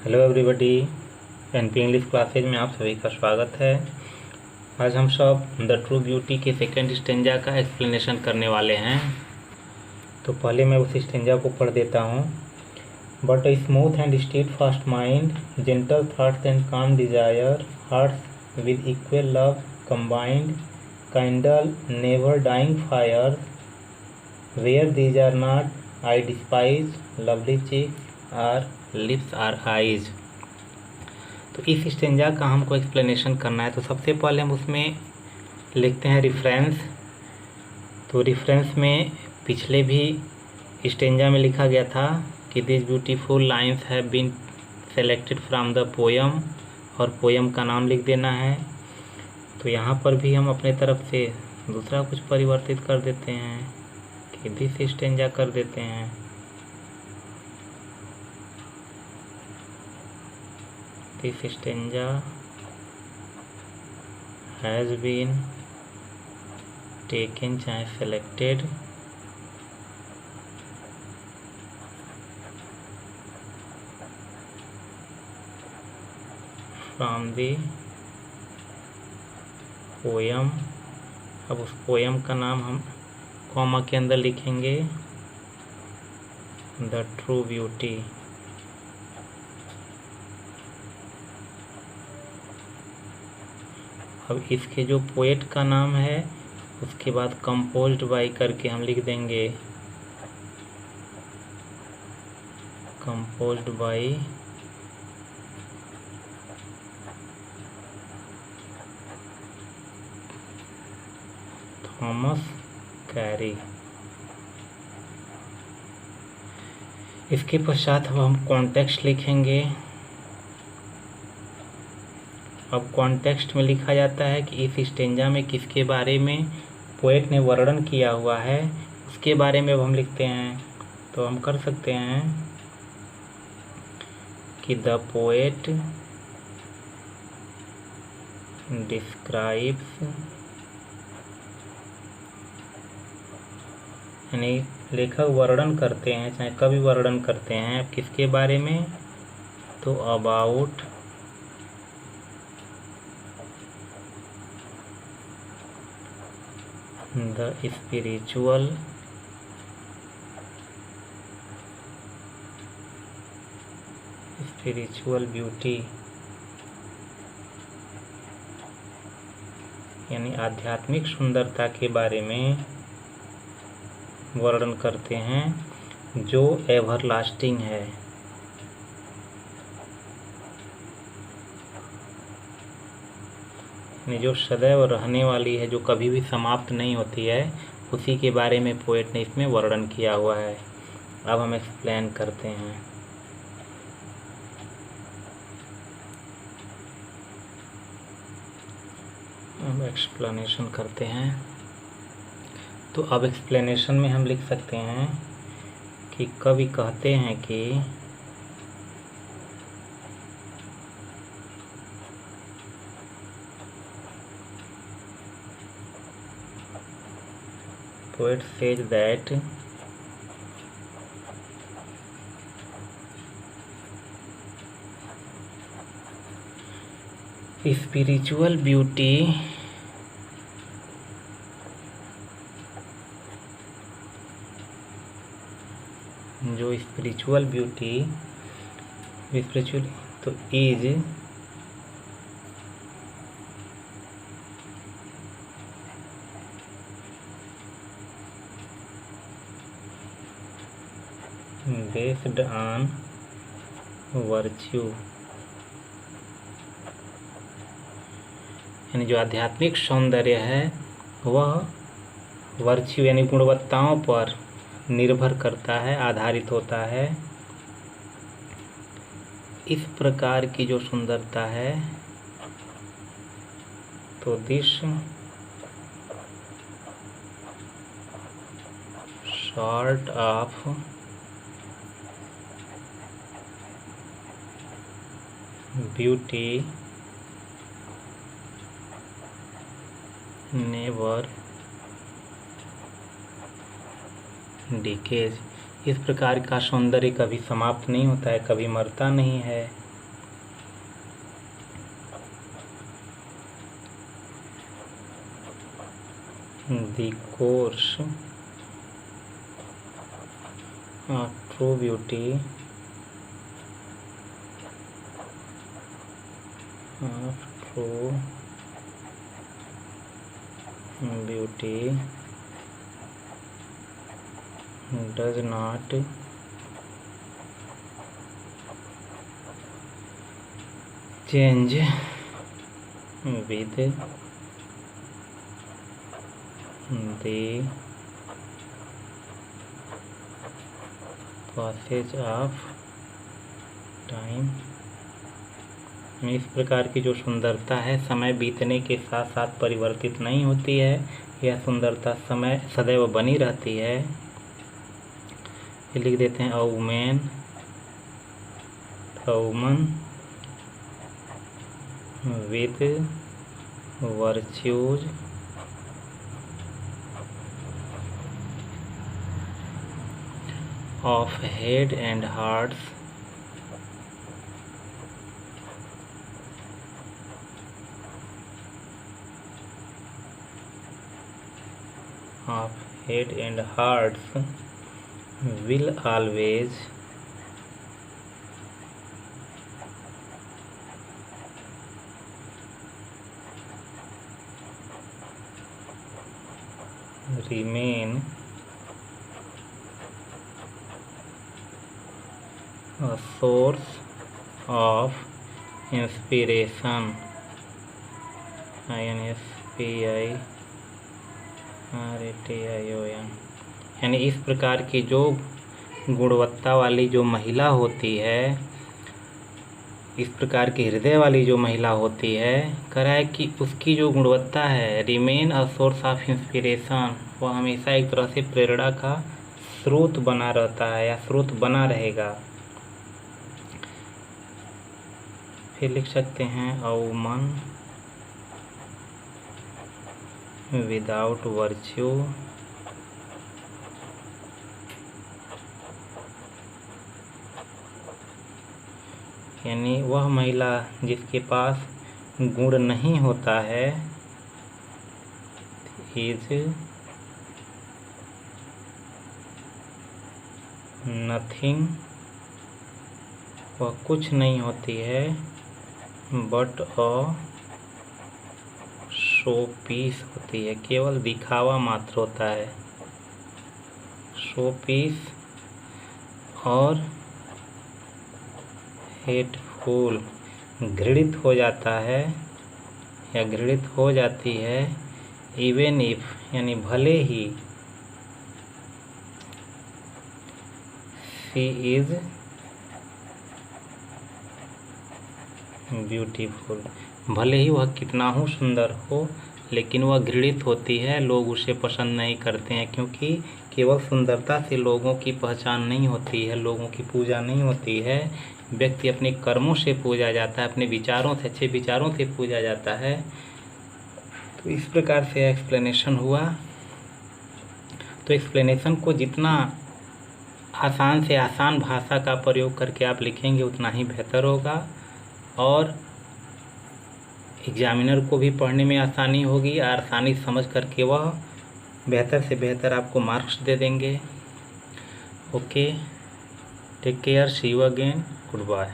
Hello everybody, NP English classes में आप सभी का स्वागत है। आज हम सब द ट्रू ब्यूटी के सेकंड स्टेंजा का एक्सप्लेनेशन करने वाले हैं। तो पहले मैं उस स्टेंजा को पढ़ देता हूँ। But a smooth and steadfast mind, gentle thoughts and calm desire, hearts with equal love combined, kindle never dying fire, where these are not I despise, lovely cheeks or lips or eyes. तो इस stanza का हमको explanation करना है। तो सबसे पहले हम उसमें लिखते हैं रेफरेंस। तो रेफरेंस में पिछले भी स्टेंजा में लिखा गया था कि this beautiful lines have been selected from the poem, और पोयम का नाम लिख देना है। तो यहाँ पर भी हम अपने तरफ से दूसरा कुछ परिवर्तित कर देते हैं कि दिस स्टेंजा कर देते हैं। This stanza has been taken चाहे selected from the poem। अब उस पोयम का नाम हम कॉमा के अंदर लिखेंगे द ट्रू ब्यूटी। अब इसके जो पोएट का नाम है उसके बाद कंपोज्ड बाय करके हम लिख देंगे कंपोज्ड बाय थॉमस कैरी। इसके पश्चात अब हम कॉन्टेक्स्ट लिखेंगे। अब कॉन्टेक्स्ट में लिखा जाता है कि इस स्टेंजा में किसके बारे में पोएट ने वर्णन किया हुआ है, उसके बारे में अब हम लिखते हैं। तो हम कर सकते हैं कि द पोएट डिस्क्राइब्स, यानी लेखक वर्णन करते हैं, चाहे कभी वर्णन करते हैं, अब किसके बारे में, तो अबाउट the spiritual beauty, यानी आध्यात्मिक सुंदरता के बारे में वर्णन करते हैं जो एवरलास्टिंग है। जो सदैव रहने वाली है, जो कभी भी समाप्त नहीं होती है, उसी के बारे में पोएट ने इसमें वर्णन किया हुआ है। अब हम एक्सप्लेन करते हैं। अब एक्सप्लेनेशन करते हैं। तो अब एक्सप्लेनेशन में हम लिख सकते हैं कि कवि कहते हैं कि poet says that spiritual beauty जो स्पिरिचुअल ब्यूटी स्पिरिचुअल तो इज बेस्ड ऑन वर्च्यू, यानी जो आध्यात्मिक सौंदर्य है वह वर्च्यू यानी गुणवत्ताओं पर निर्भर करता है, आधारित होता है। इस प्रकार की जो सुंदरता है, तो this sort of beauty never decays, इस प्रकार का सौंदर्य कभी समाप्त नहीं होता है, कभी मरता नहीं है। the course of true beauty does not change with the passage of time। इस प्रकार की जो सुंदरता है समय बीतने के साथ साथ परिवर्तित नहीं होती है, यह सुंदरता समय सदैव बनी रहती है। लिख देते हैं a woman with virtues of head and hearts will always remain a source of inspiration। INSPIRATION। यानी इस प्रकार की जो गुणवत्ता वाली जो महिला होती है, इस प्रकार की हृदय वाली जो महिला होती है, कह रहा है कि उसकी जो गुणवत्ता है remain a source of inspiration, वो हमेशा एक तरह से प्रेरणा का स्रोत बना रहता है या स्रोत बना रहेगा। फिर लिख सकते हैं अ वुमन विदाउट वर्च्यू यानी वह महिला जिसके पास गुण नहीं होता है, इज नथिंग, वह कुछ नहीं होती है, बट अ शो पीस होती है, केवल दिखावा मात्र होता है, शो पीस। और हेटफुल घृणित हो जाता है या घृणित हो जाती है, इवन इफ यानी भले ही, शी इज ब्यूटीफुल, भले ही वह कितना ही सुंदर हो लेकिन वह घृणित होती है, लोग उसे पसंद नहीं करते हैं, क्योंकि केवल सुंदरता से लोगों की पहचान नहीं होती है, लोगों की पूजा नहीं होती है। व्यक्ति अपने कर्मों से पूजा जाता है, अपने विचारों से, अच्छे विचारों से पूजा जाता है। तो इस प्रकार से एक्सप्लेनेशन हुआ। तो एक्सप्लेनेशन को जितना आसान से आसान भाषा का प्रयोग करके आप लिखेंगे उतना ही बेहतर होगा, और एग्जामिनर को भी पढ़ने में आसानी होगी और आसानी समझ करके वह बेहतर से बेहतर आपको मार्क्स दे देंगे। Okay, take care, see you again, good bye.